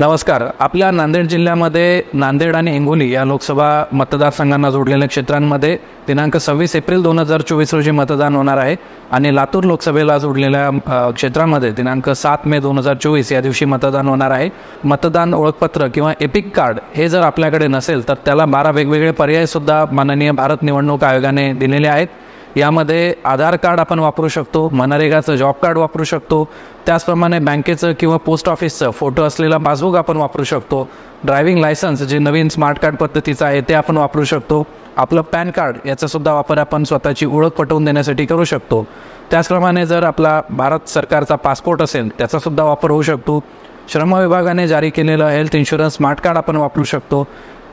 नमस्कार. आपल्या नांदेड जिल्ह्यामध्ये नांदेड आणि हिंगोली या लोकसभा मतदारसंघांना जोडलेल्या क्षेत्रांमध्ये दिनांक 26 एप्रिल 2024 रोजी मतदान होणार आहे आणि लातूर लोकसभेला जोडलेल्या क्षेत्रामध्ये दिनांक 7 मे 2024 या दिवशी मतदान होणार आहे. मतदान ओळखपत्र किंवा एपिक कार्ड हे जर आपल्याकडे नसेल तर त्याला 12 वेगवेगळे पर्यायसुद्धा माननीय भारत निवडणूक आयोगाने दिलेले आहेत. यामध्ये आधार कार्ड आपण वापरू शकतो, मनरेगाचं जॉब कार्ड वापरू शकतो, त्याचप्रमाणे बँकेचं किंवा पोस्ट ऑफिसचं फोटो असलेला पासबुक आपण वापरू शकतो, ड्रायव्हिंग लायसन्स जे नवीन स्मार्ट कार्ड पद्धतीचं आहे ते आपण वापरू शकतो, आपलं पॅन कार्ड याचासुद्धा वापर आपण स्वतःची ओळख पटवून देण्यासाठी करू शकतो. त्याचप्रमाणे जर आपला भारत सरकारचा पासपोर्ट असेल त्याचासुद्धा वापर होऊ शकतो. श्रम विभागाने जारी केलेलं हेल्थ इन्शुरन्स स्मार्ट कार्ड आपण वापरू शकतो.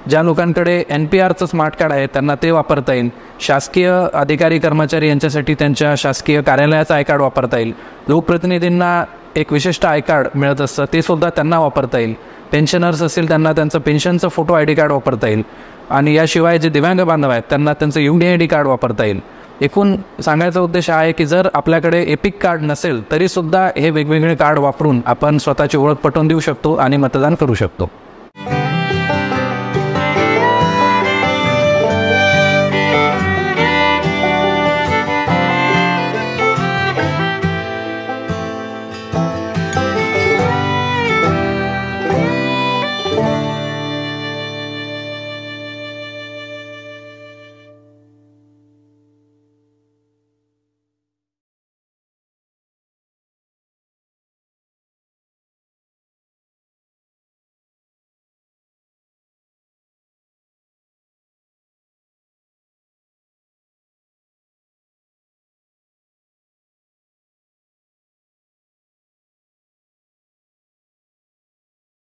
ज्या लोकांकडे NPRचं स्मार्ट कार्ड आहे त्यांना ते वापरता येईल. शासकीय अधिकारी कर्मचारी यांच्यासाठी त्यांच्या शासकीय कार्यालयाचं आय कार्ड वापरता येईल. लोकप्रतिनिधींना एक विशिष्ट आय कार्ड मिळत असतं ते सुद्धा त्यांना वापरता येईल. पेन्शनर्स असतील त्यांना त्यांचं पेन्शनचं फोटो ID कार्ड वापरता येईल आणि याशिवाय जे दिव्यांग बांधव आहेत त्यांना त्यांचं UDID कार्ड वापरता येईल. एकूण सांगायचा उद्देश आहे की जर आपल्याकडे एपिक कार्ड नसेल तरीसुद्धा हे वेगवेगळे कार्ड वापरून आपण स्वतःची ओळख पटवून देऊ शकतो आणि मतदान करू शकतो.